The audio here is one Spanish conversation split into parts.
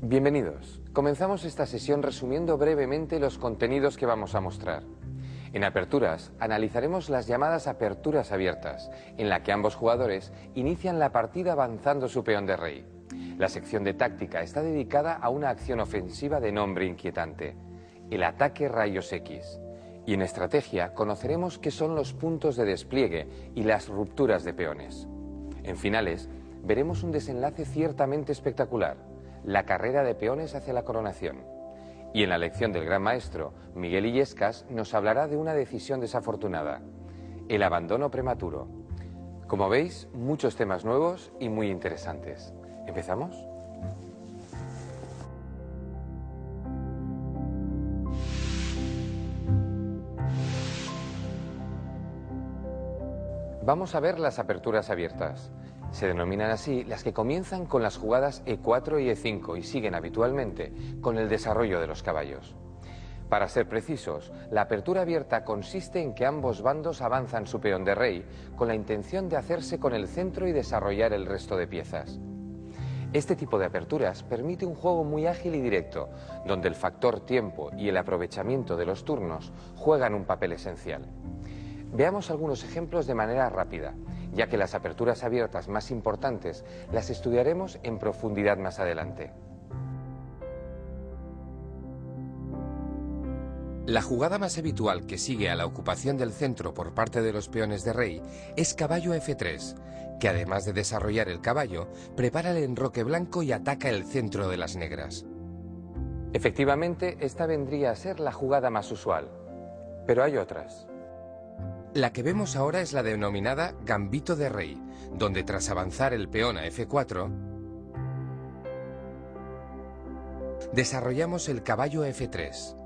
Bienvenidos. Comenzamos esta sesión resumiendo brevemente los contenidos que vamos a mostrar. En aperturas analizaremos las llamadas aperturas abiertas, en la que ambos jugadores inician la partida avanzando su peón de rey. La sección de táctica está dedicada a una acción ofensiva de nombre inquietante, el ataque rayos X. Y en estrategia conoceremos qué son los puntos de despliegue y las rupturas de peones. En finales, veremos un desenlace ciertamente espectacular, la carrera de peones hacia la coronación. Y en la lección del gran maestro, Miguel Illescas nos hablará de una decisión desafortunada, el abandono prematuro. Como veis, muchos temas nuevos y muy interesantes. ¿Empezamos? Vamos a ver las aperturas abiertas. Se denominan así las que comienzan con las jugadas E4 y E5 y siguen habitualmente con el desarrollo de los caballos. Para ser precisos, la apertura abierta consiste en que ambos bandos avanzan su peón de rey con la intención de hacerse con el centro y desarrollar el resto de piezas. Este tipo de aperturas permite un juego muy ágil y directo, donde el factor tiempo y el aprovechamiento de los turnos juegan un papel esencial. Veamos algunos ejemplos de manera rápida, ya que las aperturas abiertas más importantes las estudiaremos en profundidad más adelante. La jugada más habitual que sigue a la ocupación del centro por parte de los peones de rey es caballo F3, que además de desarrollar el caballo, prepara el enroque blanco y ataca el centro de las negras. Efectivamente, esta vendría a ser la jugada más usual, pero hay otras. La que vemos ahora es la denominada gambito de rey, donde tras avanzar el peón a F4, desarrollamos el caballo F3.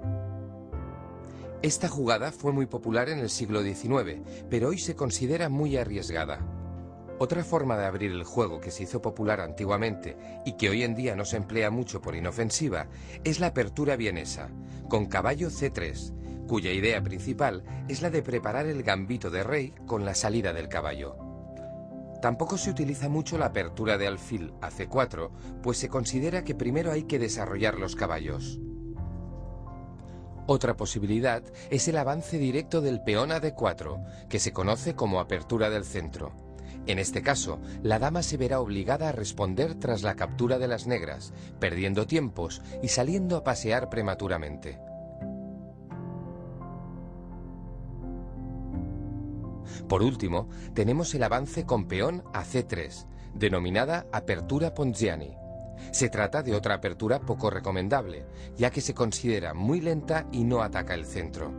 Esta jugada fue muy popular en el siglo XIX, pero hoy se considera muy arriesgada. Otra forma de abrir el juego que se hizo popular antiguamente y que hoy en día no se emplea mucho por inofensiva es la apertura vienesa, con caballo C3, cuya idea principal es la de preparar el gambito de rey con la salida del caballo. Tampoco se utiliza mucho la apertura de alfil a C4, pues se considera que primero hay que desarrollar los caballos. Otra posibilidad es el avance directo del peón a D4, que se conoce como apertura del centro. En este caso, la dama se verá obligada a responder tras la captura de las negras, perdiendo tiempos y saliendo a pasear prematuramente. Por último, tenemos el avance con peón a C3, denominada apertura Ponziani. Se trata de otra apertura poco recomendable, ya que se considera muy lenta y no ataca el centro.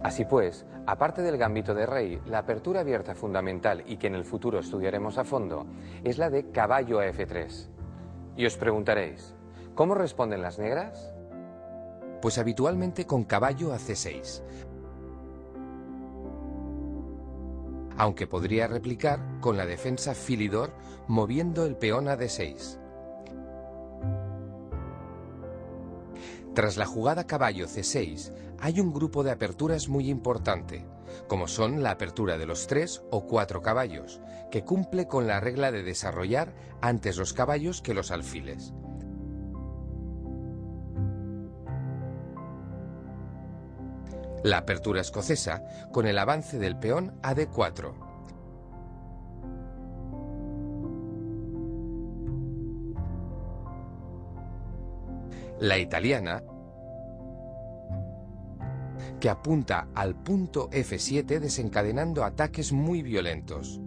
Así pues, aparte del gambito de rey, la apertura abierta fundamental y que en el futuro estudiaremos a fondo es la de caballo a F3. Y os preguntaréis, ¿cómo responden las negras? Pues habitualmente con caballo a C6, aunque podría replicar con la defensa Philidor moviendo el peón a D6. Tras la jugada caballo C6 hay un grupo de aperturas muy importante, como son la apertura de los 3 o 4 caballos, que cumple con la regla de desarrollar antes los caballos que los alfiles. La apertura escocesa con el avance del peón a D4. La italiana, que apunta al punto F7 desencadenando ataques muy violentos.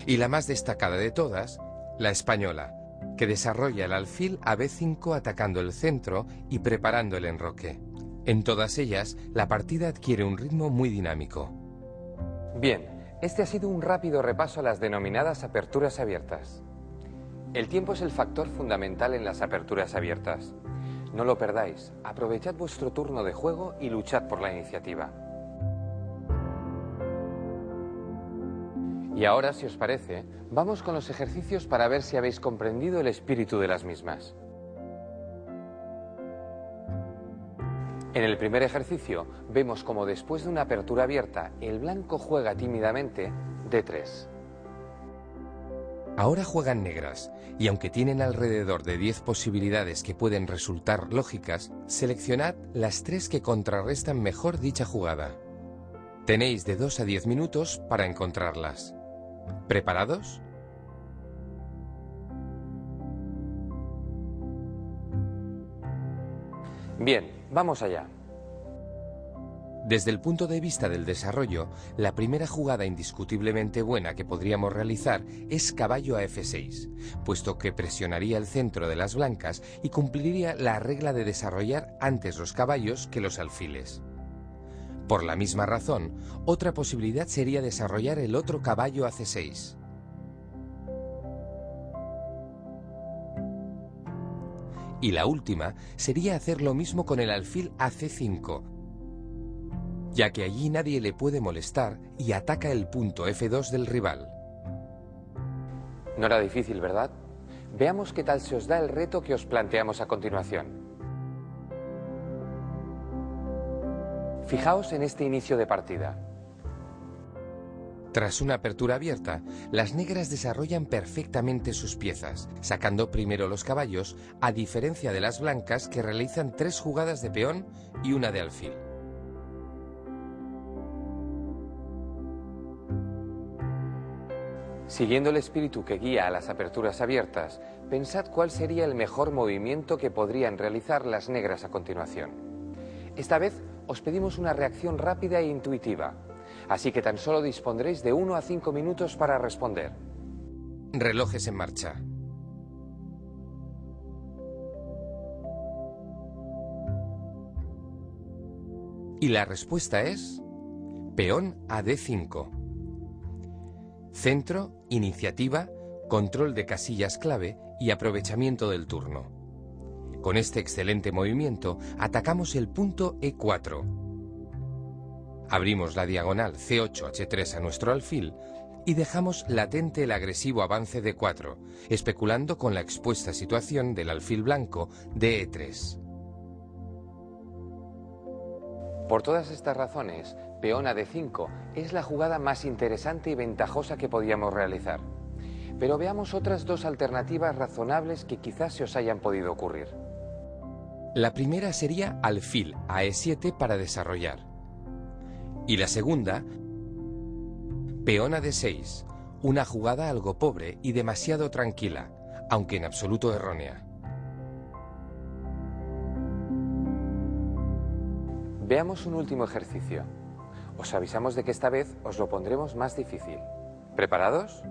Y la más destacada de todas, la española, que desarrolla el alfil a B5 atacando el centro y preparando el enroque. En todas ellas, la partida adquiere un ritmo muy dinámico. Bien, este ha sido un rápido repaso a las denominadas aperturas abiertas. El tiempo es el factor fundamental en las aperturas abiertas. No lo perdáis, aprovechad vuestro turno de juego y luchad por la iniciativa. Y ahora, si os parece, vamos con los ejercicios para ver si habéis comprendido el espíritu de las mismas. En el primer ejercicio vemos como después de una apertura abierta el blanco juega tímidamente D3. Ahora juegan negras, y aunque tienen alrededor de 10 posibilidades que pueden resultar lógicas, seleccionad las 3 que contrarrestan mejor dicha jugada. Tenéis de 2 a 10 minutos para encontrarlas. ¿Preparados? Bien, vamos allá. Desde el punto de vista del desarrollo, la primera jugada indiscutiblemente buena que podríamos realizar es caballo a F6, puesto que presionaría el centro de las blancas y cumpliría la regla de desarrollar antes los caballos que los alfiles. Por la misma razón, otra posibilidad sería desarrollar el otro caballo a C6. Y la última sería hacer lo mismo con el alfil a C5, ya que allí nadie le puede molestar y ataca el punto F2 del rival. No era difícil, ¿verdad? Veamos qué tal se os da el reto que os planteamos a continuación. Fijaos en este inicio de partida. Tras una apertura abierta, las negras desarrollan perfectamente sus piezas, sacando primero los caballos, a diferencia de las blancas que realizan 3 jugadas de peón y una de alfil. Siguiendo el espíritu que guía a las aperturas abiertas, pensad cuál sería el mejor movimiento que podrían realizar las negras a continuación. Esta vez os pedimos una reacción rápida e intuitiva, así que tan solo dispondréis de 1 a 5 minutos para responder. Relojes en marcha. Y la respuesta es peón a D5. Centro, iniciativa, control de casillas clave y aprovechamiento del turno. Con este excelente movimiento atacamos el punto E4. Abrimos la diagonal C8-H3 a nuestro alfil y dejamos latente el agresivo avance de 4, especulando con la expuesta situación del alfil blanco de E3. Por todas estas razones, peón a D5 es la jugada más interesante y ventajosa que podíamos realizar. Pero veamos otras 2 alternativas razonables que quizás se os hayan podido ocurrir. La primera sería alfil a E7 para desarrollar. Y la segunda, peón a D6, una jugada algo pobre y demasiado tranquila, aunque en absoluto errónea. Veamos un último ejercicio. Os avisamos de que esta vez os lo pondremos más difícil. ¿Preparados?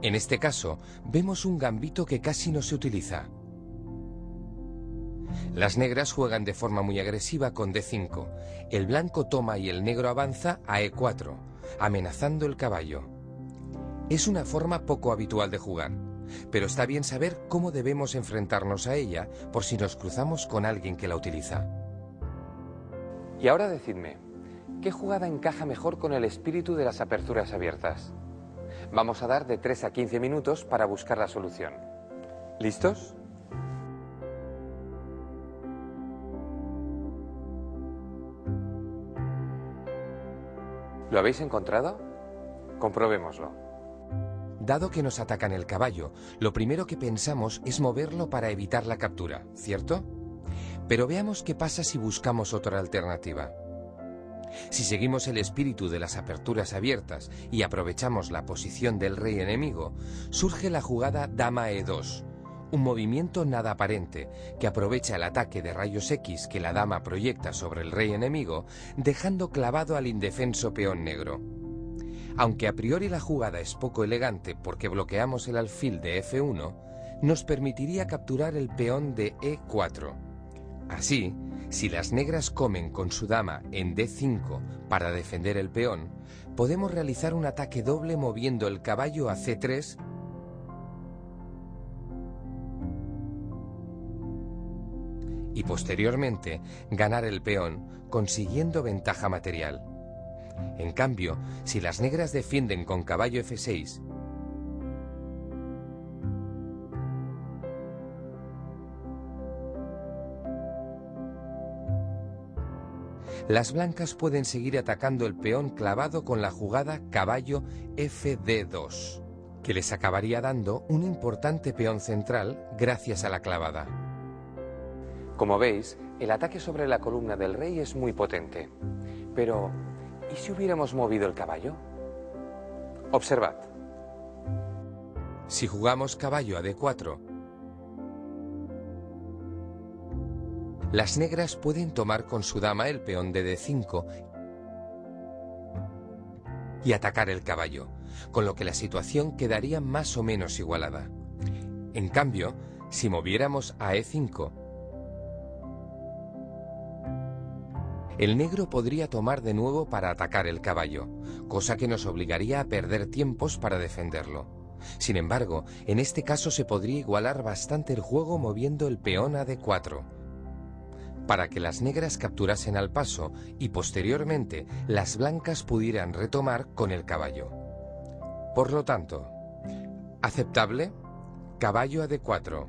En este caso, vemos un gambito que casi no se utiliza. Las negras juegan de forma muy agresiva con D5. El blanco toma y el negro avanza a E4, amenazando el caballo. Es una forma poco habitual de jugar, pero está bien saber cómo debemos enfrentarnos a ella por si nos cruzamos con alguien que la utiliza. Y ahora decidme, ¿qué jugada encaja mejor con el espíritu de las aperturas abiertas? Vamos a dar de 3 a 15 minutos para buscar la solución. ¿Listos? ¿Lo habéis encontrado? Comprobémoslo. Dado que nos atacan el caballo, lo primero que pensamos es moverlo para evitar la captura, ¿cierto? Pero veamos qué pasa si buscamos otra alternativa. Si seguimos el espíritu de las aperturas abiertas y aprovechamos la posición del rey enemigo, surge la jugada dama E2, un movimiento nada aparente que aprovecha el ataque de rayos X que la dama proyecta sobre el rey enemigo, dejando clavado al indefenso peón negro. Aunque a priori la jugada es poco elegante porque bloqueamos el alfil de F1, nos permitiría capturar el peón de E4. Así, si las negras comen con su dama en D5 para defender el peón, podemos realizar un ataque doble moviendo el caballo a C3 y posteriormente ganar el peón consiguiendo ventaja material. En cambio, si las negras defienden con caballo F6, las blancas pueden seguir atacando el peón clavado con la jugada caballo Fd2. que les acabaría dando un importante peón central gracias a la clavada. Como veis, el ataque sobre la columna del rey es muy potente. Pero, ¿y si hubiéramos movido el caballo? Observad. Si jugamos caballo a D4, las negras pueden tomar con su dama el peón de D5 y atacar el caballo, con lo que la situación quedaría más o menos igualada. En cambio, si moviéramos a E5, el negro podría tomar de nuevo para atacar el caballo, cosa que nos obligaría a perder tiempos para defenderlo. Sin embargo, en este caso se podría igualar bastante el juego moviendo el peón a D4, para que las negras capturasen al paso y posteriormente las blancas pudieran retomar con el caballo. Por lo tanto, ¿aceptable? Caballo a D4.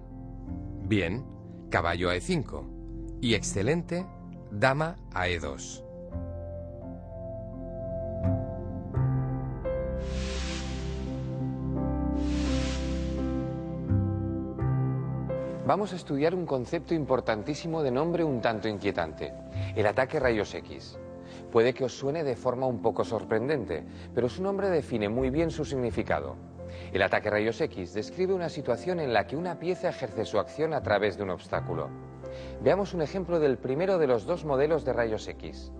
Bien, caballo a E5. Y excelente, dama a E2. Vamos a estudiar un concepto importantísimo de nombre un tanto inquietante, el ataque rayos X. Puede que os suene de forma un poco sorprendente, pero su nombre define muy bien su significado. El ataque rayos X describe una situación en la que una pieza ejerce su acción a través de un obstáculo. Veamos un ejemplo del primero de los dos modelos de rayos X.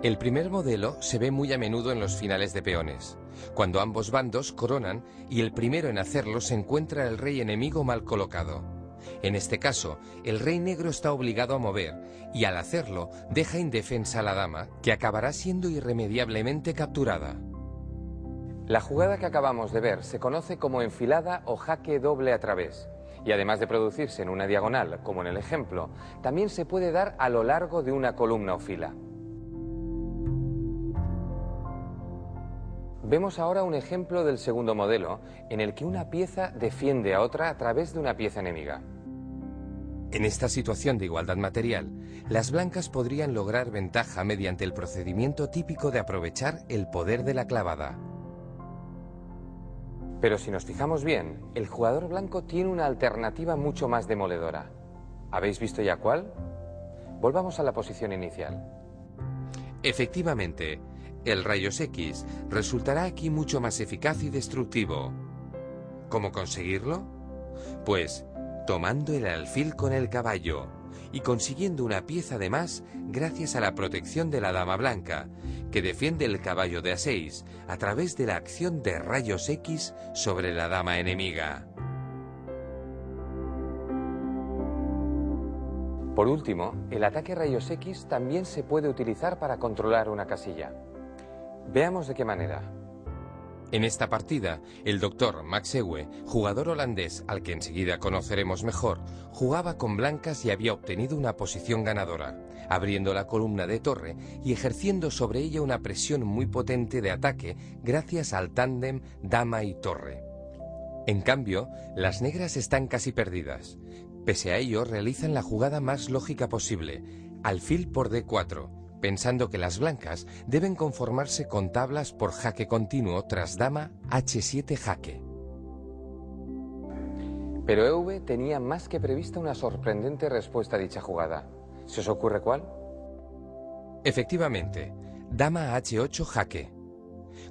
El primer modelo se ve muy a menudo en los finales de peones, cuando ambos bandos coronan y el primero en hacerlo se encuentra el rey enemigo mal colocado. En este caso, el rey negro está obligado a mover y al hacerlo deja indefensa a la dama, que acabará siendo irremediablemente capturada. La jugada que acabamos de ver se conoce como enfilada o jaque doble a través. Y además de producirse en una diagonal, como en el ejemplo, también se puede dar a lo largo de una columna o fila. Vemos ahora un ejemplo del segundo modelo, en el que una pieza defiende a otra a través de una pieza enemiga. En esta situación de igualdad material, las blancas podrían lograr ventaja mediante el procedimiento típico de aprovechar el poder de la clavada. Pero si nos fijamos bien, el jugador blanco tiene una alternativa mucho más demoledora. ¿Habéis visto ya cuál? Volvamos a la posición inicial. Efectivamente, el rayos X resultará aquí mucho más eficaz y destructivo. ¿Cómo conseguirlo? Pues tomando el alfil con el caballo y consiguiendo una pieza de más gracias a la protección de la dama blanca, que defiende el caballo de A6 a través de la acción de rayos X sobre la dama enemiga. Por último, el ataque rayos X también se puede utilizar para controlar una casilla. Veamos de qué manera. En esta partida, el doctor Max Euwe, jugador holandés al que enseguida conoceremos mejor, jugaba con blancas y había obtenido una posición ganadora, abriendo la columna de torre y ejerciendo sobre ella una presión muy potente de ataque gracias al tándem dama y torre. En cambio, las negras están casi perdidas. Pese a ello, realizan la jugada más lógica posible, alfil por D4, pensando que las blancas deben conformarse con tablas por jaque continuo tras dama H7 jaque. Pero Euwe tenía más que prevista una sorprendente respuesta a dicha jugada. ¿Se os ocurre cuál? Efectivamente, dama H8 jaque.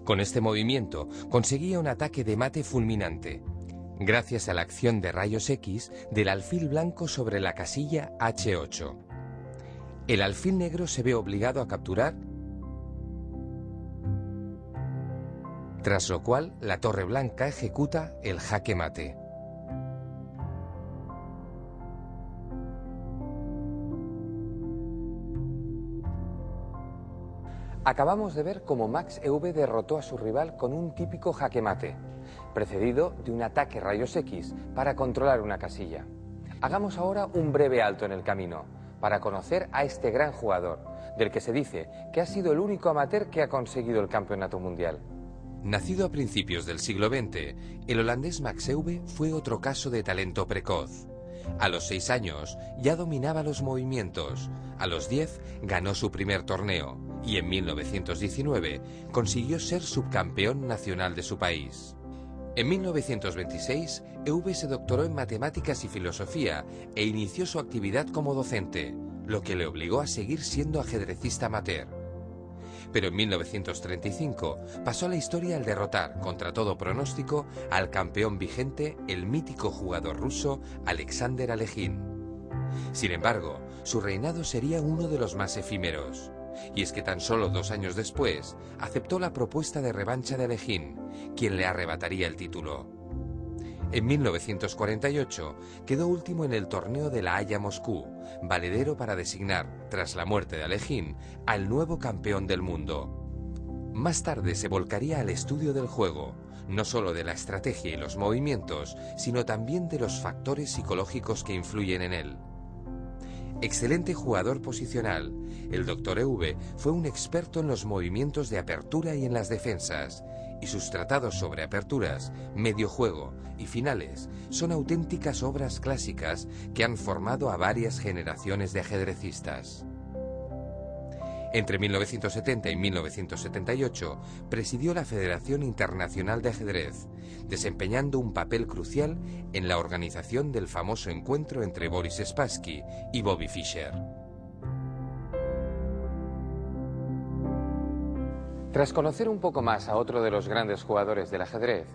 Con este movimiento conseguía un ataque de mate fulminante, gracias a la acción de rayos X del alfil blanco sobre la casilla H8. El alfil negro se ve obligado a capturar, tras lo cual la torre blanca ejecuta el jaque mate. Acabamos de ver cómo Max Euwe derrotó a su rival con un típico jaque mate, precedido de un ataque rayos X para controlar una casilla. Hagamos ahora un breve alto en el camino, para conocer a este gran jugador, del que se dice que ha sido el único amateur que ha conseguido el campeonato mundial. Nacido a principios del siglo XX, el holandés Max Euwe fue otro caso de talento precoz. A los 6 años ya dominaba los movimientos, A los 10 ganó su primer torneo y en 1919 consiguió ser subcampeón nacional de su país. En 1926, EV se doctoró en matemáticas y filosofía e inició su actividad como docente, lo que le obligó a seguir siendo ajedrecista amateur. Pero en 1935 pasó a la historia al derrotar, contra todo pronóstico, al campeón vigente, el mítico jugador ruso Alexander Alekhine. Sin embargo, su reinado sería uno de los más efímeros. Y es que tan solo 2 años después, aceptó la propuesta de revancha de Alekhine, quien le arrebataría el título. En 1948 quedó último en el torneo de La Haya Moscú, valedero para designar, tras la muerte de Alekhine, al nuevo campeón del mundo. Más tarde se volcaría al estudio del juego, no solo de la estrategia y los movimientos, sino también de los factores psicológicos que influyen en él. Excelente jugador posicional, el Dr. EV fue un experto en los movimientos de apertura y en las defensas, y sus tratados sobre aperturas, medio juego y finales son auténticas obras clásicas que han formado a varias generaciones de ajedrecistas. Entre 1970 y 1978 presidió la Federación Internacional de Ajedrez, desempeñando un papel crucial en la organización del famoso encuentro entre Boris Spassky y Bobby Fischer. Tras conocer un poco más a otro de los grandes jugadores del ajedrez,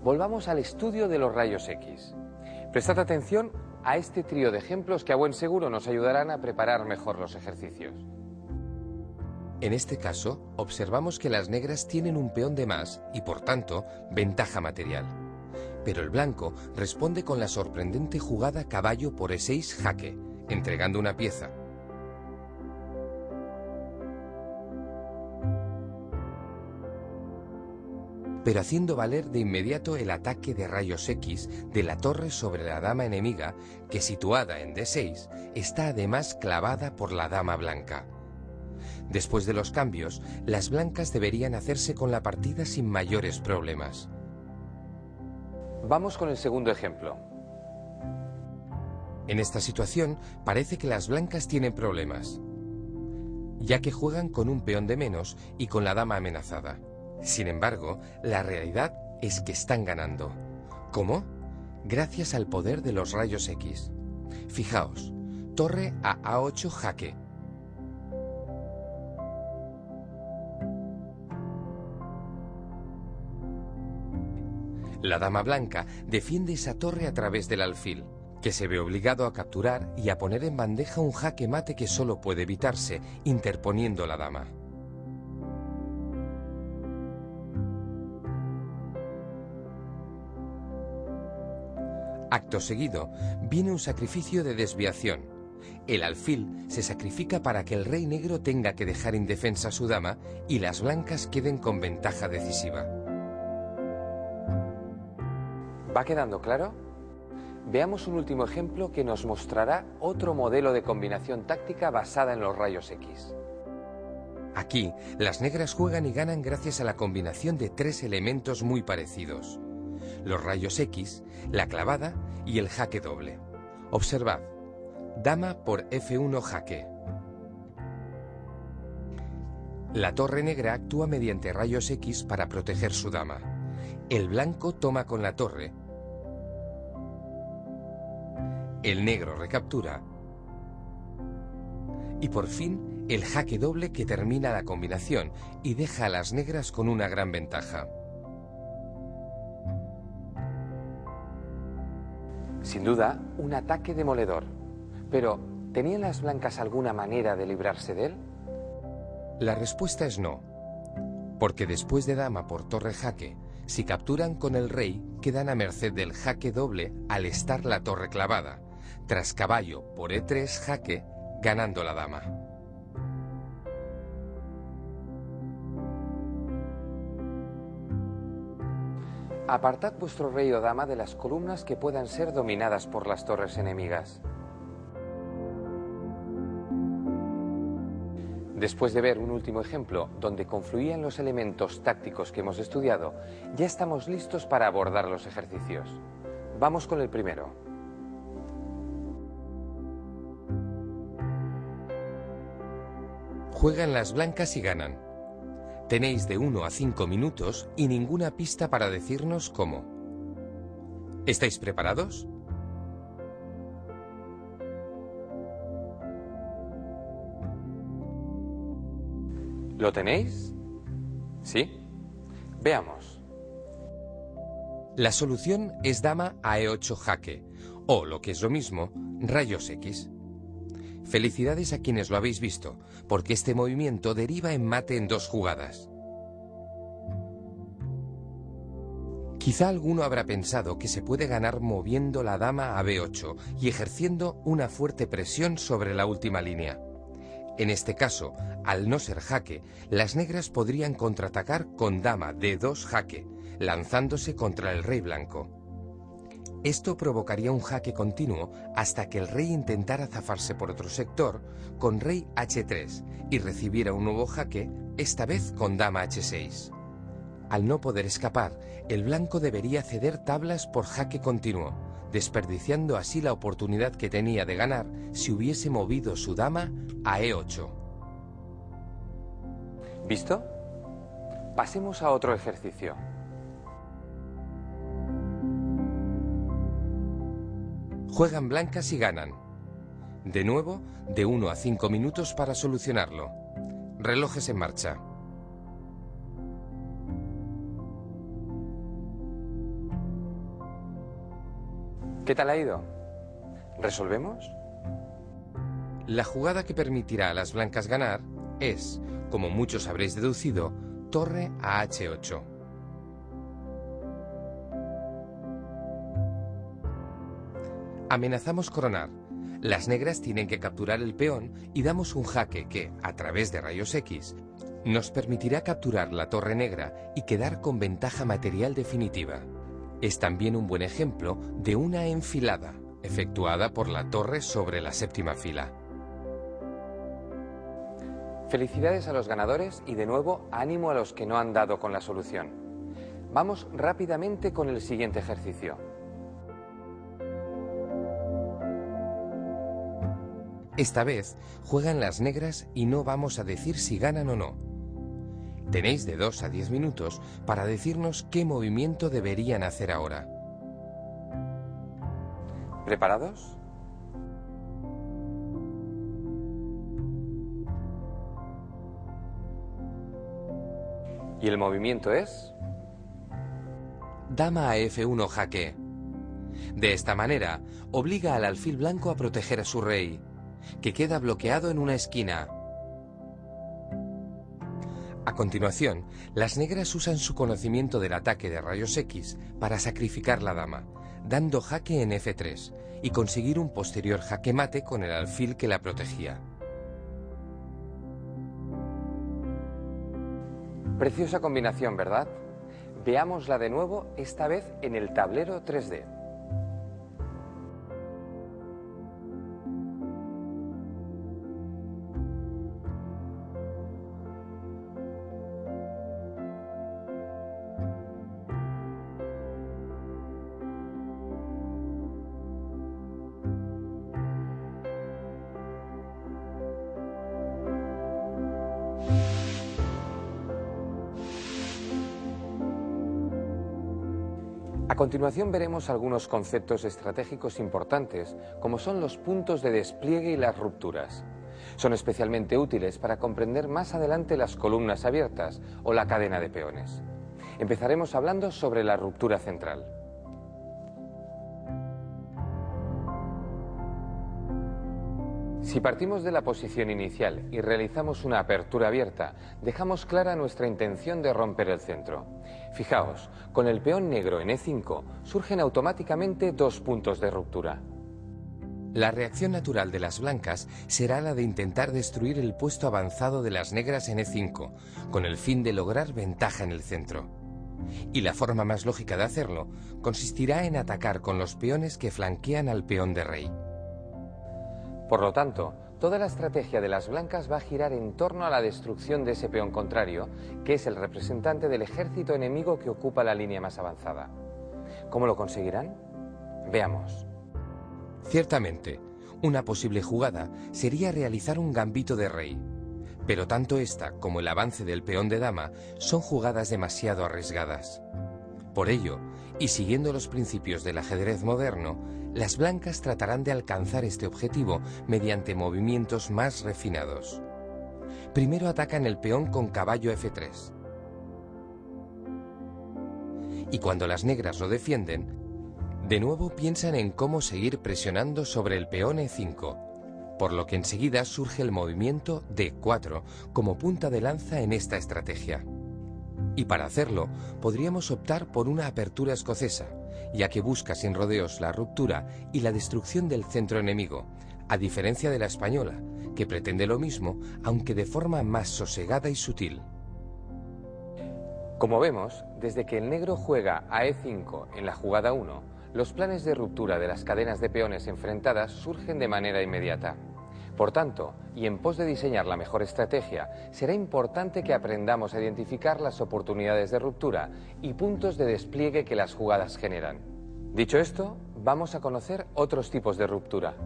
volvamos al estudio de los rayos X. Prestad atención a este trío de ejemplos que a buen seguro nos ayudarán a preparar mejor los ejercicios. En este caso, observamos que las negras tienen un peón de más y, por tanto, ventaja material. Pero el blanco responde con la sorprendente jugada caballo por E6 jaque, entregando una pieza. Pero haciendo valer de inmediato el ataque de rayos X de la torre sobre la dama enemiga, que situada en D6, está además clavada por la dama blanca. Después de los cambios, las blancas deberían hacerse con la partida sin mayores problemas. Vamos con el segundo ejemplo. En esta situación, parece que las blancas tienen problemas, ya que juegan con un peón de menos y con la dama amenazada. Sin embargo, la realidad es que están ganando. ¿Cómo? Gracias al poder de los rayos X. Fijaos, torre a A8 jaque. La dama blanca defiende esa torre a través del alfil, que se ve obligado a capturar y a poner en bandeja un jaque mate que solo puede evitarse interponiendo la dama. Acto seguido, viene un sacrificio de desviación. El alfil se sacrifica para que el rey negro tenga que dejar indefensa a su dama y las blancas queden con ventaja decisiva. ¿Va quedando claro? Veamos un último ejemplo que nos mostrará otro modelo de combinación táctica basada en los rayos X. Aquí, las negras juegan y ganan gracias a la combinación de 3 elementos muy parecidos: los rayos X, la clavada y el jaque doble. Observad, dama por F1 jaque. La torre negra actúa mediante rayos X para proteger su dama. El blanco toma con la torre. El negro recaptura. Y por fin, el jaque doble que termina la combinación y deja a las negras con una gran ventaja. Sin duda, un ataque demoledor. Pero, ¿tenían las blancas alguna manera de librarse de él? La respuesta es no. Porque después de dama por torre jaque, si capturan con el rey, quedan a merced del jaque doble al estar la torre clavada, tras caballo por E3 jaque, ganando la dama. Apartad vuestro rey o dama de las columnas que puedan ser dominadas por las torres enemigas. Después de ver un último ejemplo donde confluían los elementos tácticos que hemos estudiado, ya estamos listos para abordar los ejercicios. Vamos con el primero. Juegan las blancas y ganan. Tenéis de 1 a 5 minutos y ninguna pista para decirnos cómo. ¿Estáis preparados? ¿Lo tenéis? ¿Sí? Veamos. La solución es dama a E8 jaque, o lo que es lo mismo, rayos X. Felicidades a quienes lo habéis visto, porque este movimiento deriva en mate en 2 jugadas. Quizá alguno habrá pensado que se puede ganar moviendo la dama a B8 y ejerciendo una fuerte presión sobre la última línea. En este caso, al no ser jaque, las negras podrían contraatacar con dama D2 jaque, lanzándose contra el rey blanco. Esto provocaría un jaque continuo hasta que el rey intentara zafarse por otro sector con rey H3 y recibiera un nuevo jaque, esta vez con dama H6. Al no poder escapar, el blanco debería ceder tablas por jaque continuo, desperdiciando así la oportunidad que tenía de ganar si hubiese movido su dama a E8. ¿Visto? Pasemos a otro ejercicio. Juegan blancas y ganan. De nuevo, de 1 a 5 minutos para solucionarlo. Relojes en marcha. ¿Qué tal ha ido? ¿Resolvemos? La jugada que permitirá a las blancas ganar es, como muchos habréis deducido, torre a H8. Amenazamos coronar. Las negras tienen que capturar el peón y damos un jaque que, a través de rayos X, nos permitirá capturar la torre negra y quedar con ventaja material definitiva. Es también un buen ejemplo de una enfilada, efectuada por la torre sobre la séptima fila. Felicidades a los ganadores y de nuevo ánimo a los que no han dado con la solución. Vamos rápidamente con el siguiente ejercicio. Esta vez juegan las negras y no vamos a decir si ganan o no. Tenéis de 2 a 10 minutos para decirnos qué movimiento deberían hacer ahora. ¿Preparados? ¿Y el movimiento es? Dama a F1 jaque. De esta manera, obliga al alfil blanco a proteger a su rey, que queda bloqueado en una esquina. A continuación, las negras usan su conocimiento del ataque de rayos X para sacrificar la dama, dando jaque en F3 y conseguir un posterior jaque mate con el alfil que la protegía. Preciosa combinación, ¿verdad? Veámosla de nuevo, esta vez en el tablero 3D. A continuación veremos algunos conceptos estratégicos importantes, como son los puntos de despliegue y las rupturas. Son especialmente útiles para comprender más adelante las columnas abiertas o la cadena de peones. Empezaremos hablando sobre la ruptura central. Si partimos de la posición inicial y realizamos una apertura abierta, dejamos clara nuestra intención de romper el centro. Fijaos, con el peón negro en E5 surgen automáticamente 2 puntos de ruptura. La reacción natural de las blancas será la de intentar destruir el puesto avanzado de las negras en E5, con el fin de lograr ventaja en el centro. Y la forma más lógica de hacerlo consistirá en atacar con los peones que flanquean al peón de rey. Por lo tanto, toda la estrategia de las blancas va a girar en torno a la destrucción de ese peón contrario, que es el representante del ejército enemigo que ocupa la línea más avanzada. ¿Cómo lo conseguirán? Veamos. Ciertamente, una posible jugada sería realizar un gambito de rey. Pero tanto esta como el avance del peón de dama son jugadas demasiado arriesgadas. Por ello, y siguiendo los principios del ajedrez moderno, las blancas tratarán de alcanzar este objetivo mediante movimientos más refinados. Primero atacan el peón con caballo F3. Y cuando las negras lo defienden, de nuevo piensan en cómo seguir presionando sobre el peón E5, por lo que enseguida surge el movimiento D4 como punta de lanza en esta estrategia. Y para hacerlo, podríamos optar por una apertura escocesa, ya que busca sin rodeos la ruptura y la destrucción del centro enemigo, a diferencia de la española, que pretende lo mismo, aunque de forma más sosegada y sutil. Como vemos, desde que el negro juega a E5 en la jugada 1, los planes de ruptura de las cadenas de peones enfrentadas surgen de manera inmediata. Por tanto, y en pos de diseñar la mejor estrategia, será importante que aprendamos a identificar las oportunidades de ruptura y puntos de despliegue que las jugadas generan. Dicho esto, vamos a conocer otros tipos de ruptura.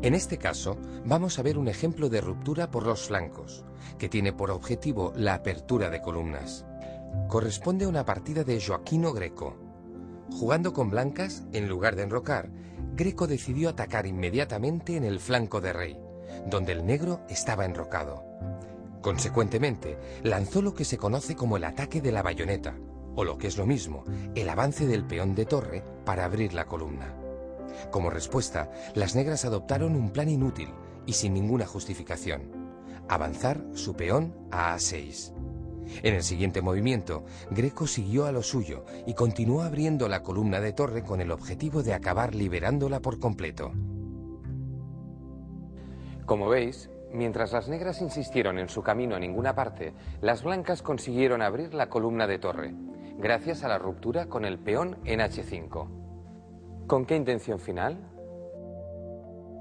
En este caso, vamos a ver un ejemplo de ruptura por los flancos, que tiene por objetivo la apertura de columnas. Corresponde a una partida de Joaquino Greco. Jugando con blancas, en lugar de enrocar, Greco decidió atacar inmediatamente en el flanco de rey, donde el negro estaba enrocado. Consecuentemente, lanzó lo que se conoce como el ataque de la bayoneta, o lo que es lo mismo, el avance del peón de torre para abrir la columna. Como respuesta, las negras adoptaron un plan inútil y sin ninguna justificación: avanzar su peón a A6. En el siguiente movimiento, Greco siguió a lo suyo y continuó abriendo la columna de torre con el objetivo de acabar liberándola por completo. Como veis, mientras las negras insistieron en su camino a ninguna parte, las blancas consiguieron abrir la columna de torre, gracias a la ruptura con el peón en H5. ¿Con qué intención final?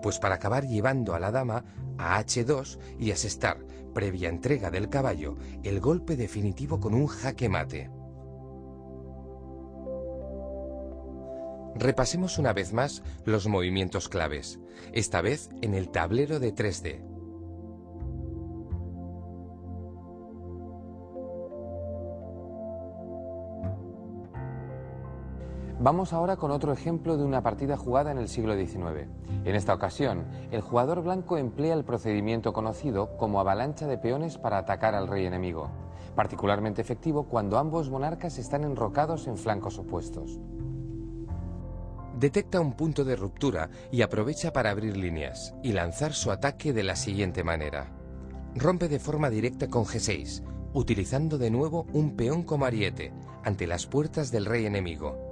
Pues para acabar llevando a la dama a H2 y asestar, previa entrega del caballo, el golpe definitivo con un jaque mate. Repasemos una vez más los movimientos claves, esta vez en el tablero de 3D. Vamos ahora con otro ejemplo de una partida jugada en el siglo XIX. En esta ocasión, el jugador blanco emplea el procedimiento conocido como avalancha de peones para atacar al rey enemigo, particularmente efectivo cuando ambos monarcas están enrocados en flancos opuestos. Detecta un punto de ruptura y aprovecha para abrir líneas y lanzar su ataque de la siguiente manera. Rompe de forma directa con G6, utilizando de nuevo un peón como ariete ante las puertas del rey enemigo.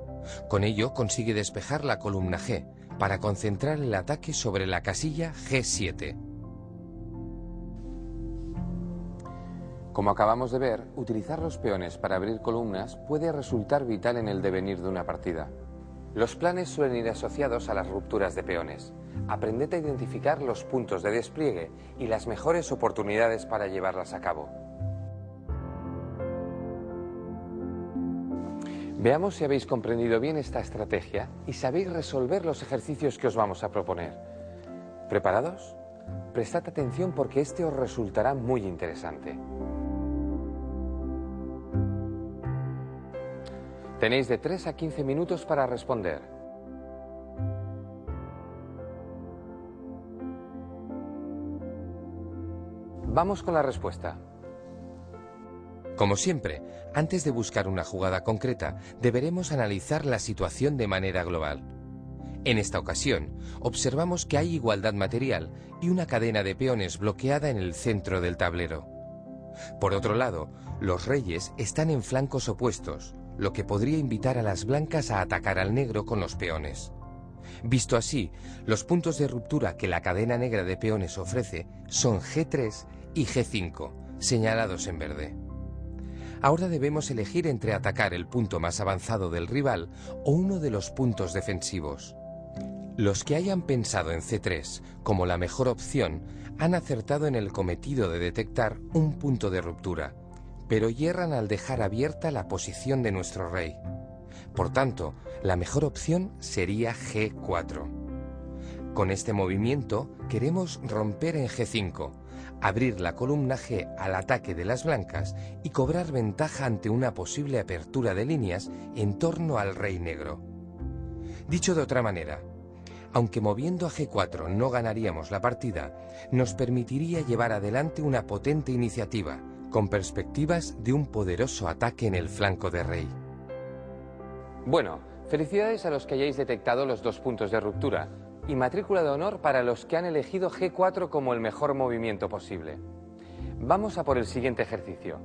Con ello consigue despejar la columna G para concentrar el ataque sobre la casilla G7. Como acabamos de ver, utilizar los peones para abrir columnas puede resultar vital en el devenir de una partida. Los planes suelen ir asociados a las rupturas de peones. Aprended a identificar los puntos de despliegue y las mejores oportunidades para llevarlas a cabo. Veamos si habéis comprendido bien esta estrategia y sabéis resolver los ejercicios que os vamos a proponer. ¿Preparados? Prestad atención porque este os resultará muy interesante. Tenéis de 3 a 15 minutos para responder. Vamos con la respuesta. Como siempre, antes de buscar una jugada concreta, deberemos analizar la situación de manera global. En esta ocasión, observamos que hay igualdad material y una cadena de peones bloqueada en el centro del tablero. Por otro lado, los reyes están en flancos opuestos, lo que podría invitar a las blancas a atacar al negro con los peones. Visto así, los puntos de ruptura que la cadena negra de peones ofrece son G3 y G5, señalados en verde. Ahora debemos elegir entre atacar el punto más avanzado del rival o uno de los puntos defensivos. Los que hayan pensado en C3 como la mejor opción han acertado en el cometido de detectar un punto de ruptura, pero hierran al dejar abierta la posición de nuestro rey. Por tanto, la mejor opción sería G4. Con este movimiento queremos romper en G5, abrir la columna G al ataque de las blancas y cobrar ventaja ante una posible apertura de líneas en torno al rey negro. Dicho de otra manera, aunque moviendo a G4 no ganaríamos la partida, nos permitiría llevar adelante una potente iniciativa, con perspectivas de un poderoso ataque en el flanco de rey. Bueno, felicidades a los que hayáis detectado los 2 puntos de ruptura y matrícula de honor para los que han elegido G4 como el mejor movimiento posible. Vamos a por el siguiente ejercicio.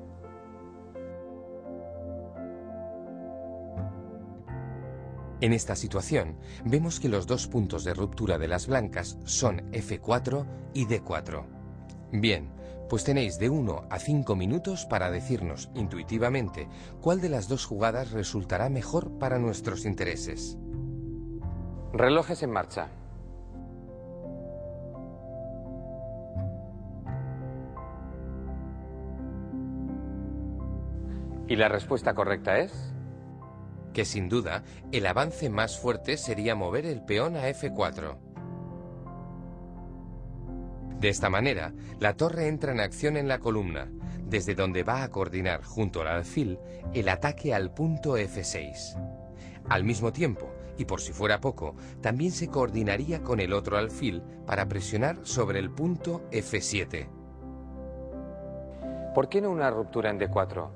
En esta situación, vemos que los 2 puntos de ruptura de las blancas son F4 y D4. Bien, pues tenéis de 1 a 5 minutos para decirnos intuitivamente cuál de las 2 jugadas resultará mejor para nuestros intereses. Relojes en marcha. ¿Y la respuesta correcta es? Que sin duda, el avance más fuerte sería mover el peón a F4. De esta manera, la torre entra en acción en la columna, desde donde va a coordinar junto al alfil el ataque al punto F6. Al mismo tiempo, y por si fuera poco, también se coordinaría con el otro alfil para presionar sobre el punto F7. ¿Por qué no una ruptura en D4?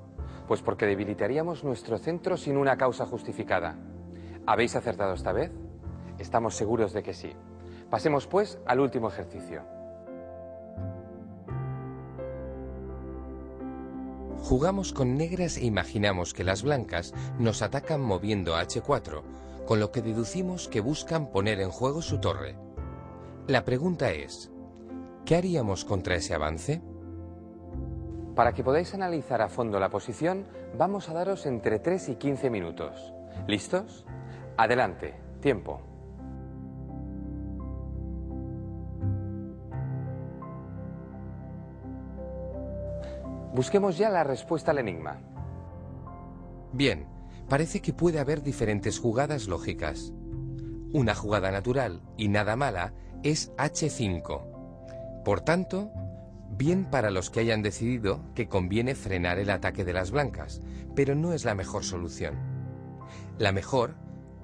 Pues porque debilitaríamos nuestro centro sin una causa justificada. ¿Habéis acertado esta vez? Estamos seguros de que sí. Pasemos pues al último ejercicio. Jugamos con negras e imaginamos que las blancas nos atacan moviendo a H4, con lo que deducimos que buscan poner en juego su torre. La pregunta es, ¿qué haríamos contra ese avance? Para que podáis analizar a fondo la posición, vamos a daros entre 3 y 15 minutos. ¿Listos? Adelante, tiempo. Busquemos ya la respuesta al enigma. Bien, parece que puede haber diferentes jugadas lógicas. Una jugada natural y nada mala es H5. Por tanto, bien para los que hayan decidido que conviene frenar el ataque de las blancas, pero no es la mejor solución. La mejor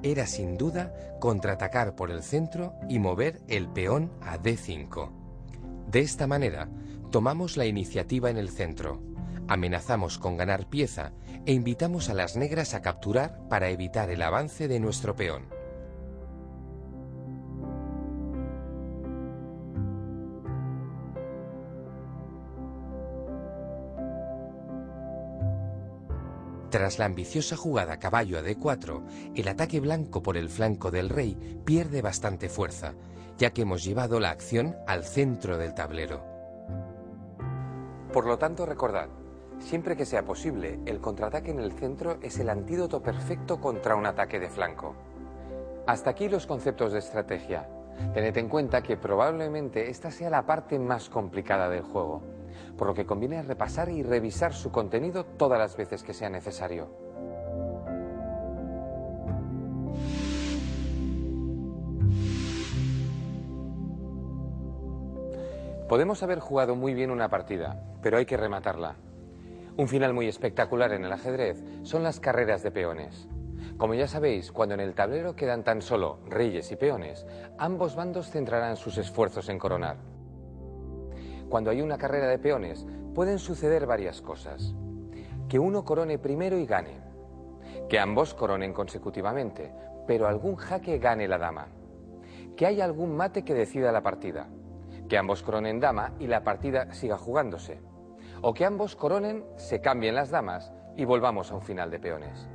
era sin duda contraatacar por el centro y mover el peón a D5. De esta manera, tomamos la iniciativa en el centro, amenazamos con ganar pieza e invitamos a las negras a capturar para evitar el avance de nuestro peón. Tras la ambiciosa jugada caballo a D4, el ataque blanco por el flanco del rey pierde bastante fuerza, ya que hemos llevado la acción al centro del tablero. Por lo tanto, recordad, siempre que sea posible, el contraataque en el centro es el antídoto perfecto contra un ataque de flanco. Hasta aquí los conceptos de estrategia. Tened en cuenta que probablemente esta sea la parte más complicada del juego, por lo que conviene repasar y revisar su contenido todas las veces que sea necesario. Podemos haber jugado muy bien una partida, pero hay que rematarla. Un final muy espectacular en el ajedrez son las carreras de peones. Como ya sabéis, cuando en el tablero quedan tan solo reyes y peones, ambos bandos centrarán sus esfuerzos en coronar. Cuando hay una carrera de peones, pueden suceder varias cosas. Que uno corone primero y gane. Que ambos coronen consecutivamente, pero algún jaque gane la dama. Que haya algún mate que decida la partida. Que ambos coronen dama y la partida siga jugándose. O que ambos coronen, se cambien las damas y volvamos a un final de peones.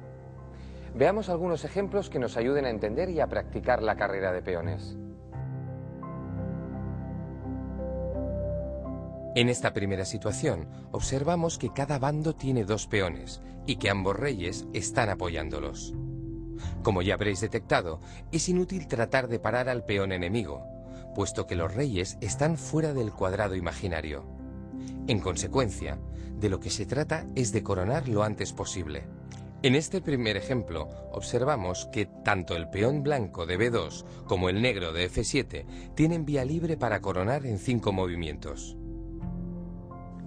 Veamos algunos ejemplos que nos ayuden a entender y a practicar la carrera de peones. En esta primera situación, observamos que cada bando tiene 2 peones y que ambos reyes están apoyándolos. Como ya habréis detectado, es inútil tratar de parar al peón enemigo, puesto que los reyes están fuera del cuadrado imaginario. En consecuencia, de lo que se trata es de coronar lo antes posible, En este primer ejemplo, observamos que tanto el peón blanco de B2 como el negro de F7 tienen vía libre para coronar en 5 movimientos.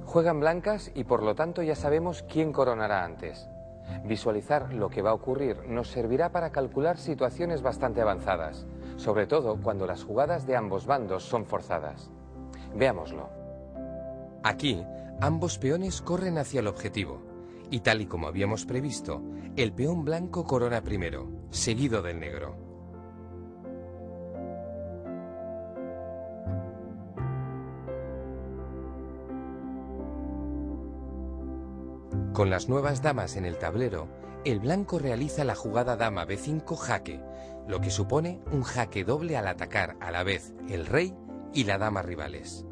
Juegan blancas y por lo tanto ya sabemos quién coronará antes. Visualizar lo que va a ocurrir nos servirá para calcular situaciones bastante avanzadas, sobre todo cuando las jugadas de ambos bandos son forzadas. Veámoslo. Aquí, ambos peones corren hacia el objetivo, y tal y como habíamos previsto, el peón blanco corona primero, seguido del negro. Con las nuevas damas en el tablero, el blanco realiza la jugada dama B5 jaque, lo que supone un jaque doble al atacar a la vez el rey y la dama rivales.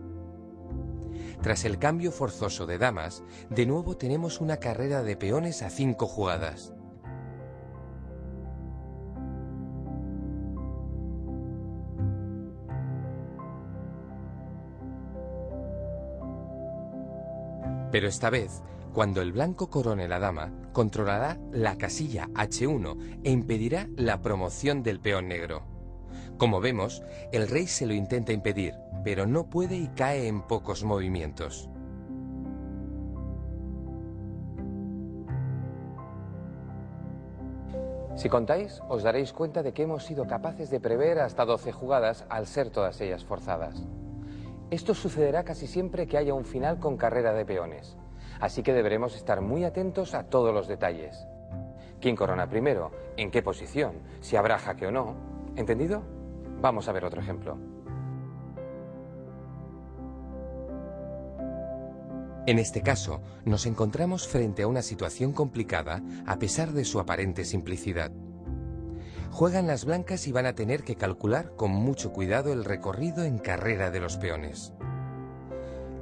Tras el cambio forzoso de damas, de nuevo tenemos una carrera de peones a 5 jugadas. Pero esta vez, cuando el blanco corone la dama, controlará la casilla H1 e impedirá la promoción del peón negro. Como vemos, el rey se lo intenta impedir, pero no puede y cae en pocos movimientos. Si contáis, os daréis cuenta de que hemos sido capaces de prever hasta 12 jugadas al ser todas ellas forzadas. Esto sucederá casi siempre que haya un final con carrera de peones, así que deberemos estar muy atentos a todos los detalles. ¿Quién corona primero? ¿En qué posición? ¿Si habrá jaque o no? ¿Entendido? Vamos a ver otro ejemplo. En este caso, nos encontramos frente a una situación complicada a pesar de su aparente simplicidad. Juegan las blancas y van a tener que calcular con mucho cuidado el recorrido en carrera de los peones.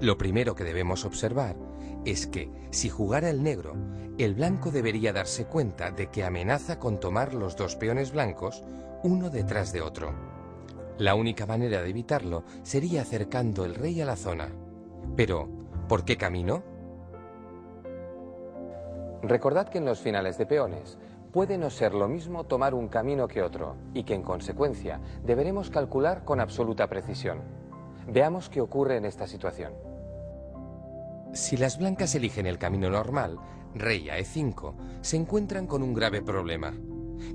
Lo primero que debemos observar es que, si jugara el negro, el blanco debería darse cuenta de que amenaza con tomar los dos peones blancos, uno detrás de otro. La única manera de evitarlo sería acercando el rey a la zona. Pero, ¿por qué camino? Recordad que en los finales de peones puede no ser lo mismo tomar un camino que otro y que en consecuencia deberemos calcular con absoluta precisión. Veamos qué ocurre en esta situación. Si las blancas eligen el camino normal, rey a E5, se encuentran con un grave problema,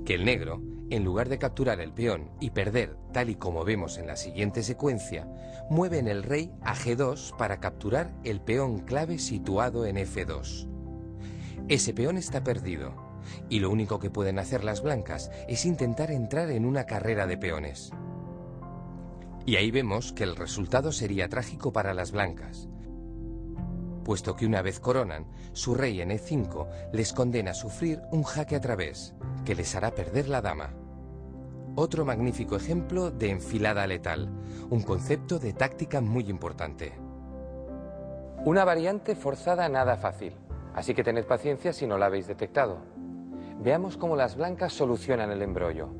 que el negro, en lugar de capturar el peón y perder tal y como vemos en la siguiente secuencia, mueven el rey a G2 para capturar el peón clave situado en F2. Ese peón está perdido, y lo único que pueden hacer las blancas es intentar entrar en una carrera de peones. Y ahí vemos que el resultado sería trágico para las blancas, puesto que una vez coronan, su rey en E5 les condena a sufrir un jaque a través, que les hará perder la dama. Otro magnífico ejemplo de enfilada letal, un concepto de táctica muy importante. Una variante forzada nada fácil, así que tened paciencia si no la habéis detectado. Veamos cómo las blancas solucionan el embrollo.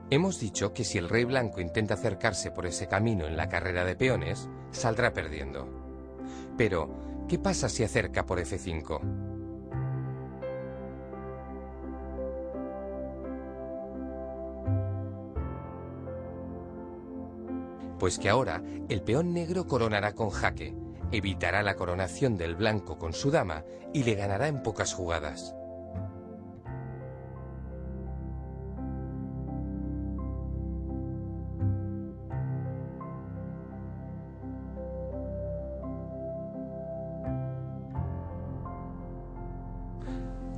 Hemos dicho que si el rey blanco intenta acercarse por ese camino en la carrera de peones, saldrá perdiendo. Pero, ¿qué pasa si acerca por F5? Pues que ahora el peón negro coronará con jaque, evitará la coronación del blanco con su dama y le ganará en pocas jugadas.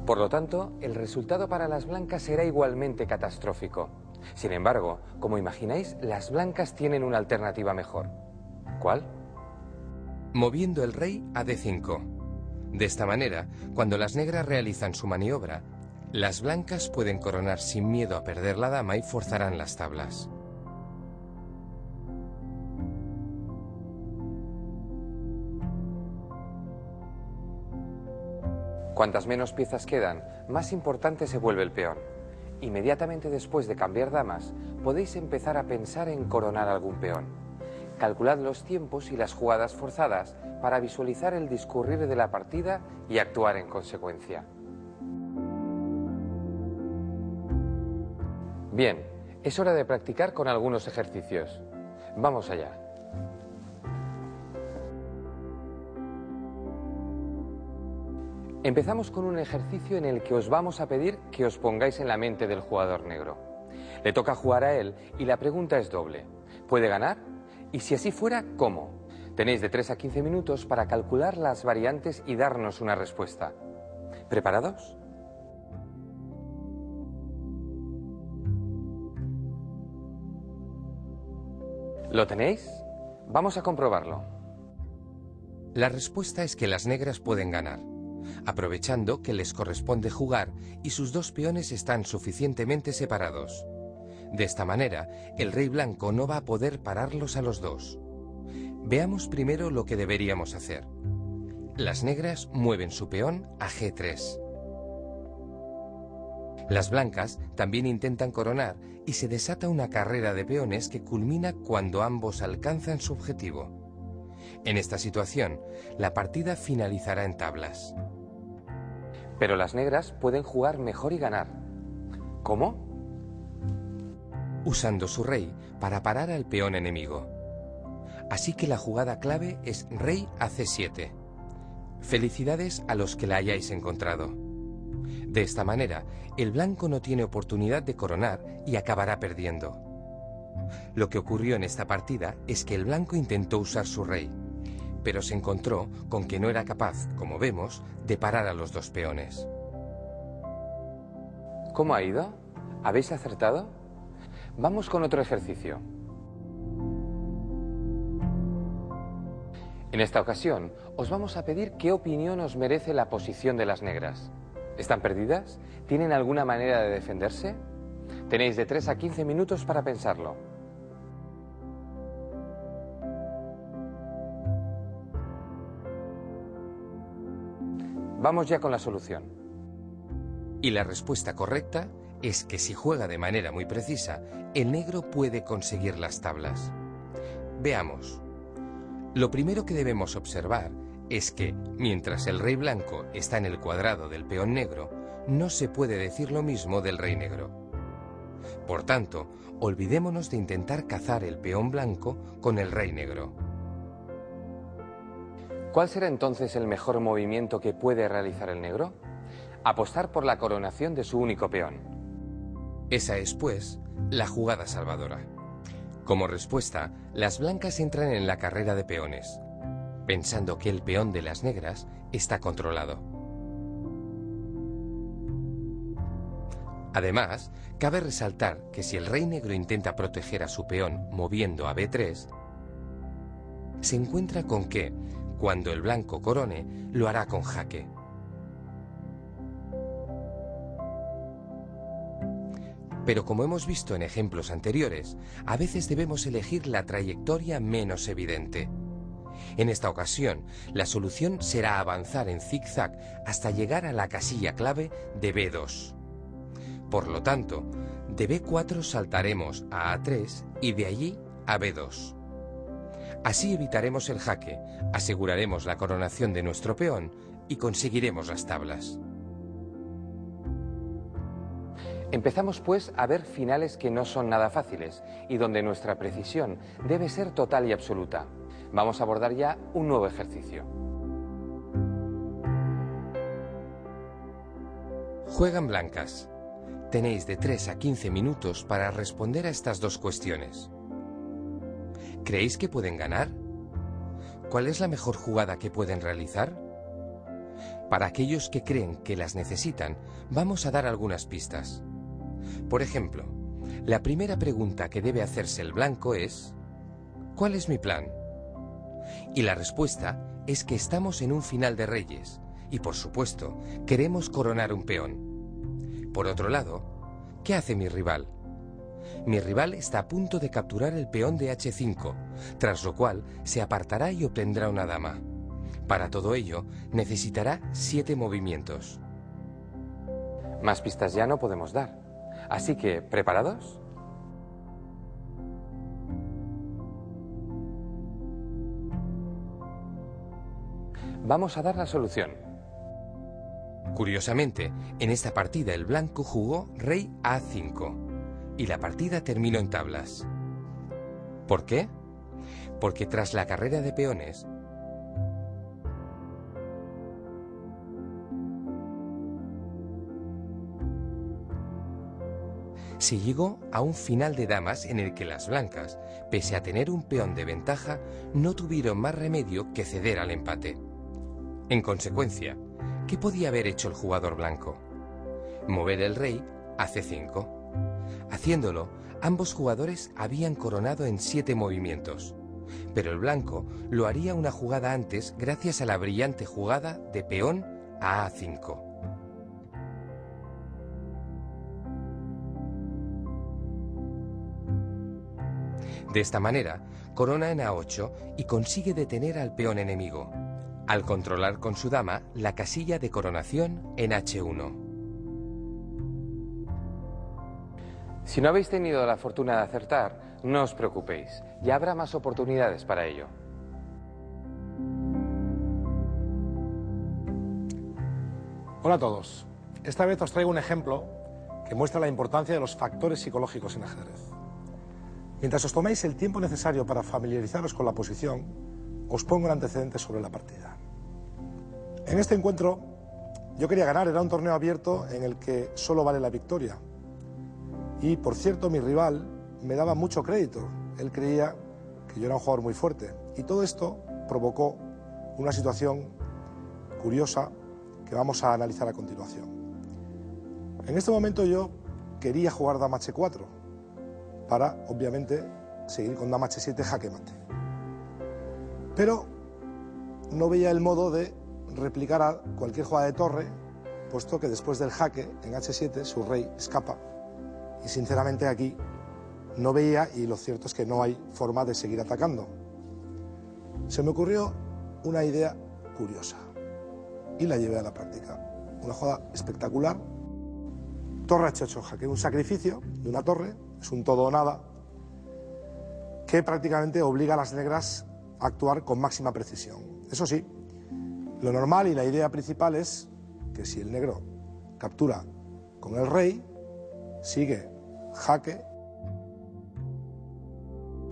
Por lo tanto, el resultado para las blancas será igualmente catastrófico. Sin embargo, como imagináis, las blancas tienen una alternativa mejor. ¿Cuál? Moviendo el rey a D5. De esta manera, cuando las negras realizan su maniobra, las blancas pueden coronar sin miedo a perder la dama y forzarán las tablas. Cuantas menos piezas quedan, más importante se vuelve el peón. Inmediatamente después de cambiar damas, podéis empezar a pensar en coronar algún peón. Calculad los tiempos y las jugadas forzadas para visualizar el discurrir de la partida y actuar en consecuencia. Bien, es hora de practicar con algunos ejercicios. Vamos allá. Empezamos con un ejercicio en el que os vamos a pedir que os pongáis en la mente del jugador negro. Le toca jugar a él y la pregunta es doble. ¿Puede ganar? Y si así fuera, ¿cómo? Tenéis de 3 a 15 minutos para calcular las variantes y darnos una respuesta. ¿Preparados? ¿Lo tenéis? Vamos a comprobarlo. La respuesta es que las negras pueden ganar, aprovechando que les corresponde jugar y sus dos peones están suficientemente separados. De esta manera, el rey blanco no va a poder pararlos a los dos. Veamos primero lo que deberíamos hacer. Las negras mueven su peón a G3. Las blancas también intentan coronar y se desata una carrera de peones que culmina cuando ambos alcanzan su objetivo. En esta situación, la partida finalizará en tablas. Pero las negras pueden jugar mejor y ganar. ¿Cómo? Usando su rey para parar al peón enemigo. Así que la jugada clave es rey a C7. Felicidades a los que la hayáis encontrado. De esta manera, el blanco no tiene oportunidad de coronar y acabará perdiendo. Lo que ocurrió en esta partida es que el blanco intentó usar su rey, pero se encontró con que no era capaz, como vemos, de parar a los dos peones. ¿Cómo ha ido? ¿Habéis acertado? Vamos con otro ejercicio. En esta ocasión, os vamos a pedir qué opinión os merece la posición de las negras. ¿Están perdidas? ¿Tienen alguna manera de defenderse? Tenéis de 3 a 15 minutos para pensarlo. Vamos ya con la solución. Y la respuesta correcta es que si juega de manera muy precisa, el negro puede conseguir las tablas. Veamos. Lo primero que debemos observar es que, mientras el rey blanco está en el cuadrado del peón negro, no se puede decir lo mismo del rey negro. Por tanto, olvidémonos de intentar cazar el peón blanco con el rey negro. ¿Cuál será entonces el mejor movimiento que puede realizar el negro? Apostar por la coronación de su único peón. Esa es, pues, la jugada salvadora. Como respuesta, las blancas entran en la carrera de peones, pensando que el peón de las negras está controlado. Además, cabe resaltar que si el rey negro intenta proteger a su peón moviendo a B3, se encuentra con que, cuando el blanco corone, lo hará con jaque. Pero como hemos visto en ejemplos anteriores, a veces debemos elegir la trayectoria menos evidente. En esta ocasión, la solución será avanzar en zigzag hasta llegar a la casilla clave de B2. Por lo tanto, de B4 saltaremos a A3 y de allí a B2. Así evitaremos el jaque, aseguraremos la coronación de nuestro peón y conseguiremos las tablas. Empezamos pues a ver finales que no son nada fáciles y donde nuestra precisión debe ser total y absoluta. Vamos a abordar ya un nuevo ejercicio. Juegan blancas. Tenéis de 3 a 15 minutos para responder a estas dos cuestiones. ¿Creéis que pueden ganar? ¿Cuál es la mejor jugada que pueden realizar? Para aquellos que creen que las necesitan, vamos a dar algunas pistas. Por ejemplo, la primera pregunta que debe hacerse el blanco es: ¿cuál es mi plan? Y la respuesta es que estamos en un final de reyes y, por supuesto, queremos coronar un peón. Por otro lado, ¿qué hace mi rival? Mi rival está a punto de capturar el peón de H5, tras lo cual se apartará y obtendrá una dama. Para todo ello, necesitará 7 movimientos. Más pistas ya no podemos dar. Así que, ¿preparados? Vamos a dar la solución. Curiosamente, en esta partida el blanco jugó rey A5. y la partida terminó en tablas. ¿Por qué? Porque tras la carrera de peones, se llegó a un final de damas en el que las blancas, pese a tener un peón de ventaja, no tuvieron más remedio que ceder al empate. En consecuencia, ¿qué podía haber hecho el jugador blanco? Mover el rey a C5. Haciéndolo, ambos jugadores habían coronado en 7 movimientos, pero el blanco lo haría una jugada antes gracias a la brillante jugada de peón a A5. De esta manera, corona en A8 y consigue detener al peón enemigo, al controlar con su dama la casilla de coronación en H1. Si no habéis tenido la fortuna de acertar, no os preocupéis, ya habrá más oportunidades para ello. Hola a todos. Esta vez os traigo un ejemplo que muestra la importancia de los factores psicológicos en ajedrez. Mientras os toméis el tiempo necesario para familiarizaros con la posición, os pongo el antecedente sobre la partida. En este encuentro, yo quería ganar, era un torneo abierto en el que solo vale la victoria. Y, por cierto, mi rival me daba mucho crédito. Él creía que yo era un jugador muy fuerte. Y todo esto provocó una situación curiosa que vamos a analizar a continuación. En este momento yo quería jugar dama H4 para, obviamente, seguir con dama H7 jaque mate. Pero no veía el modo de replicar a cualquier jugada de torre, puesto que después del jaque en H7 su rey escapa. Y sinceramente aquí no veía, y lo cierto es que no hay forma de seguir atacando. Se me ocurrió una idea curiosa y la llevé a la práctica. Una jugada espectacular. Torre H8 jaque, un sacrificio de una torre, es un todo o nada, que prácticamente obliga a las negras a actuar con máxima precisión. Eso sí, lo normal y la idea principal es que si el negro captura con el rey, sigue jaque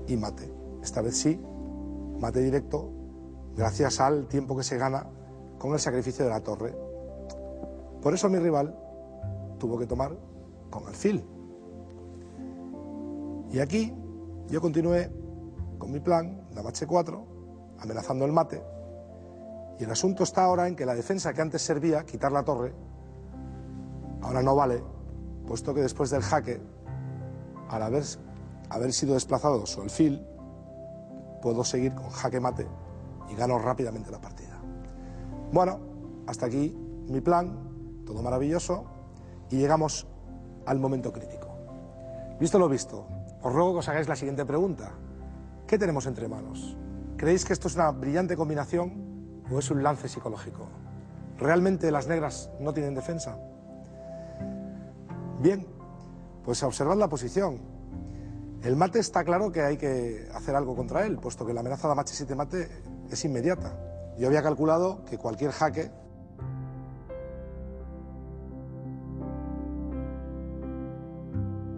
y mate. Esta vez sí, mate directo, gracias al tiempo que se gana con el sacrificio de la torre. Por eso mi rival tuvo que tomar con alfil. Y aquí yo continué con mi plan, dama H4, amenazando el mate. Y el asunto está ahora en que la defensa que antes servía, quitar la torre, ahora no vale, puesto que después del jaque, al haber sido desplazado su alfil, puedo seguir con jaque mate y gano rápidamente la partida. Bueno, hasta aquí mi plan, todo maravilloso, y llegamos al momento crítico. Visto lo visto, os ruego que os hagáis la siguiente pregunta. ¿Qué tenemos entre manos? ¿Creéis que esto es una brillante combinación o es un lance psicológico? ¿Realmente las negras no tienen defensa? Bien, pues observad la posición. El mate está claro que hay que hacer algo contra él, puesto que la amenaza de dama H7 mate es inmediata. Yo había calculado que cualquier jaque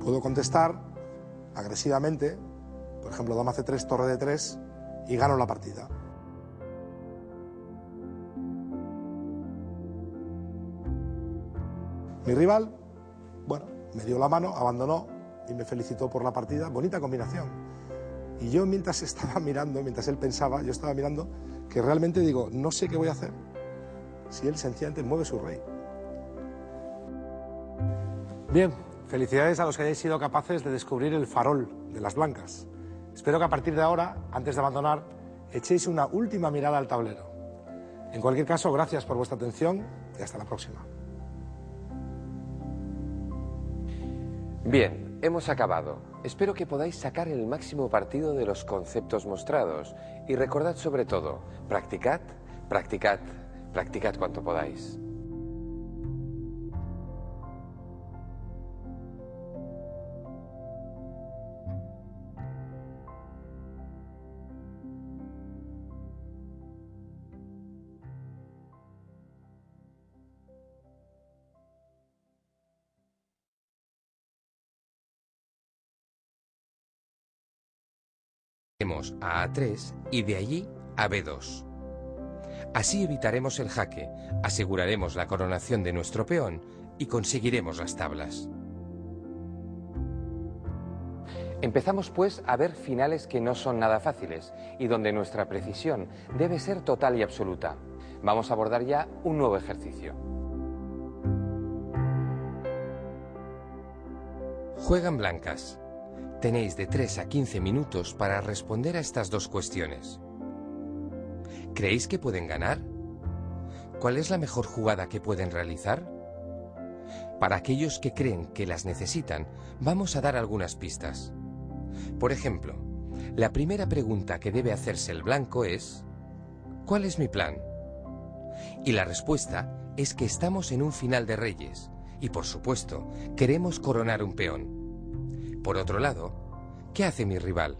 puedo contestar agresivamente, por ejemplo, dama C3, torre D3, y gano la partida. Mi rival, bueno, me dio la mano, abandonó y me felicitó por la partida. Bonita combinación. Y yo mientras estaba mirando, mientras él pensaba, yo estaba mirando, que realmente digo, no sé qué voy a hacer si él sencillamente mueve su rey. Bien, felicidades a los que hayáis sido capaces de descubrir el farol de las blancas. Espero que a partir de ahora, antes de abandonar, echéis una última mirada al tablero. En cualquier caso, gracias por vuestra atención y hasta la próxima. Bien, hemos acabado. Espero que podáis sacar el máximo partido de los conceptos mostrados y recordad sobre todo, practicad, practicad, practicad cuanto podáis. a A3 y de allí a B2. Así evitaremos el jaque, aseguraremos la coronación de nuestro peón y conseguiremos las tablas. Empezamos pues a ver finales que no son nada fáciles y donde nuestra precisión debe ser total y absoluta. Vamos a abordar ya un nuevo ejercicio. Juegan blancas. Tenéis de 3 a 15 minutos para responder a estas dos cuestiones. ¿Creéis que pueden ganar? ¿Cuál es la mejor jugada que pueden realizar? Para aquellos que creen que las necesitan, vamos a dar algunas pistas. Por ejemplo, la primera pregunta que debe hacerse el blanco es: ¿cuál es mi plan? Y la respuesta es que estamos en un final de reyes y, por supuesto, queremos coronar un peón. Por otro lado, ¿qué hace mi rival?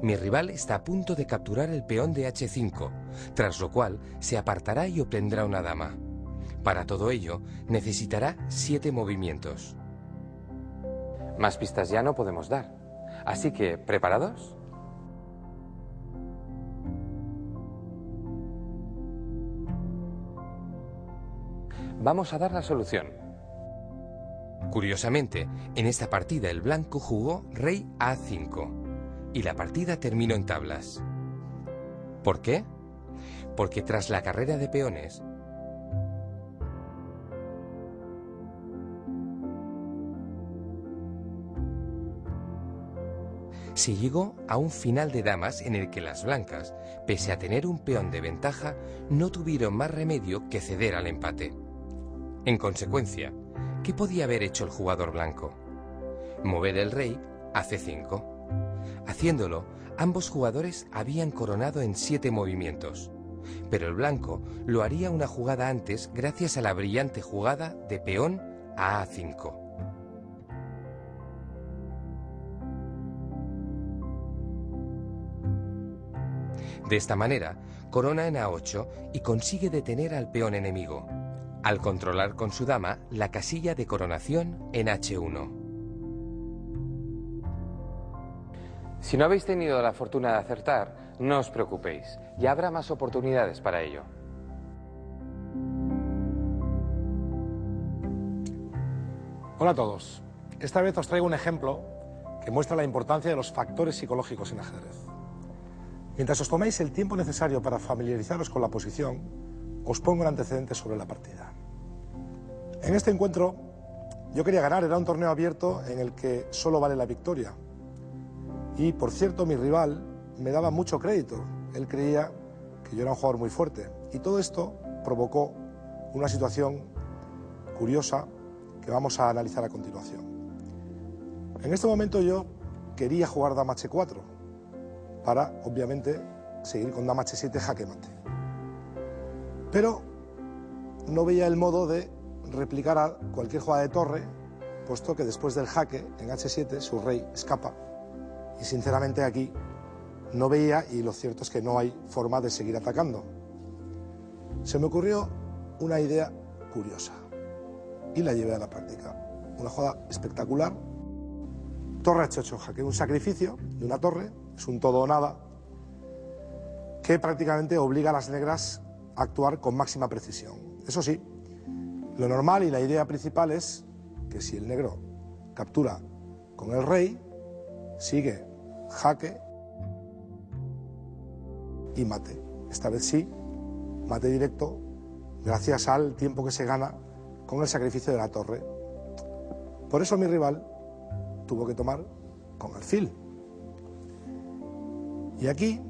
Mi rival está a punto de capturar el peón de H5, tras lo cual se apartará y obtendrá una dama. Para todo ello, necesitará 7 movimientos. Más pistas ya no podemos dar. Así que, ¿preparados? Vamos a dar la solución. Curiosamente, en esta partida el blanco jugó rey A5 y la partida terminó en tablas. ¿Por qué? Porque tras la carrera de peones, se llegó a un final de damas en el que las blancas, pese a tener un peón de ventaja, no tuvieron más remedio que ceder al empate. En consecuencia, ¿qué podía haber hecho el jugador blanco? Mover el rey a C5. Haciéndolo, ambos jugadores habían coronado en 7 movimientos, pero el blanco lo haría una jugada antes gracias a la brillante jugada de peón a A5. De esta manera, corona en A8 y consigue detener al peón enemigo, al controlar con su dama la casilla de coronación en H1. Si no habéis tenido la fortuna de acertar, no os preocupéis, ya habrá más oportunidades para ello. Hola a todos. Esta vez os traigo un ejemplo que muestra la importancia de los factores psicológicos en ajedrez. Mientras os tomáis el tiempo necesario para familiarizaros con la posición, os pongo el antecedente sobre la partida. En este encuentro yo quería ganar, era un torneo abierto en el que solo vale la victoria. Y por cierto, mi rival me daba mucho crédito, él creía que yo era un jugador muy fuerte. Y todo esto provocó una situación curiosa que vamos a analizar a continuación. En este momento yo quería jugar dama H4 para, obviamente, seguir con dama H7 jaque mate. Pero no veía el modo de replicar a cualquier jugada de torre, puesto que después del jaque en H7 su rey escapa. Y sinceramente aquí no veía, y lo cierto es que no hay forma de seguir atacando. Se me ocurrió una idea curiosa y la llevé a la práctica. Una jugada espectacular. Torre H8 jaque, un sacrificio de una torre, es un todo o nada, que prácticamente obliga a las negras a actuar con máxima precisión. Eso sí, lo normal y la idea principal es que si el negro captura con el rey, sigue jaque y mate. Esta vez sí, mate directo, gracias al tiempo que se gana con el sacrificio de la torre. Por eso mi rival tuvo que tomar con alfil. Y aquí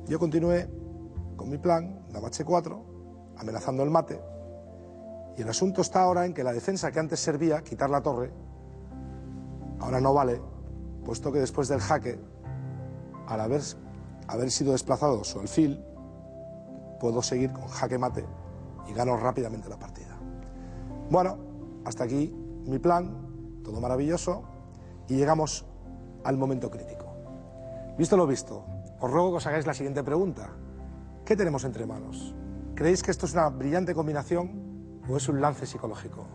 yo continué con mi plan, dama H4, amenazando el mate. Y el asunto está ahora en que la defensa que antes servía, quitar la torre, ahora no vale, puesto que después del jaque, al haber sido desplazado su alfil, puedo seguir con jaque mate y gano rápidamente la partida. Bueno, hasta aquí mi plan, todo maravilloso, y llegamos al momento crítico. Visto lo visto, os ruego que os hagáis la siguiente pregunta. ¿Qué tenemos entre manos? ¿Creéis que esto es una brillante combinación o es un lance psicológico?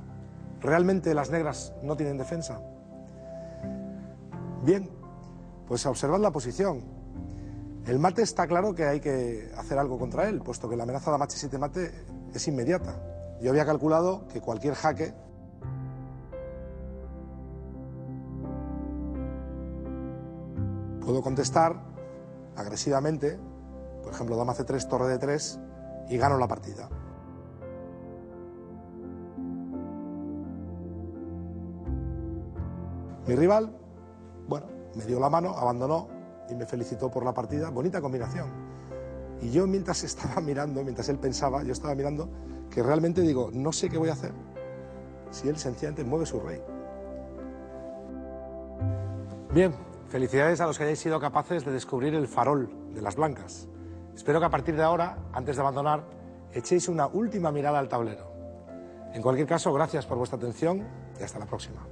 ¿Realmente las negras no tienen defensa? Bien, pues observad la posición. El mate está claro que hay que hacer algo contra él, puesto que la amenaza de mate es inmediata. Yo había calculado que cualquier jaque puedo contestar agresivamente, por ejemplo, dama C3, torre de 3, y gano la partida. Mi rival, bueno, me dio la mano, abandonó y me felicitó por la partida. Bonita combinación. Y yo mientras estaba mirando, mientras él pensaba, yo estaba mirando que realmente digo, no sé qué voy a hacer si él sencillamente mueve su rey. Bien, felicidades a los que hayáis sido capaces de descubrir el farol de las blancas. Espero que a partir de ahora, antes de abandonar, echéis una última mirada al tablero. En cualquier caso, gracias por vuestra atención y hasta la próxima.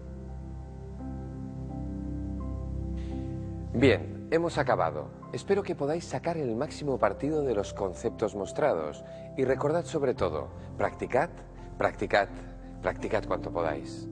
Bien, hemos acabado. Espero que podáis sacar el máximo partido de los conceptos mostrados y recordad sobre todo, practicad, practicad, practicad cuanto podáis.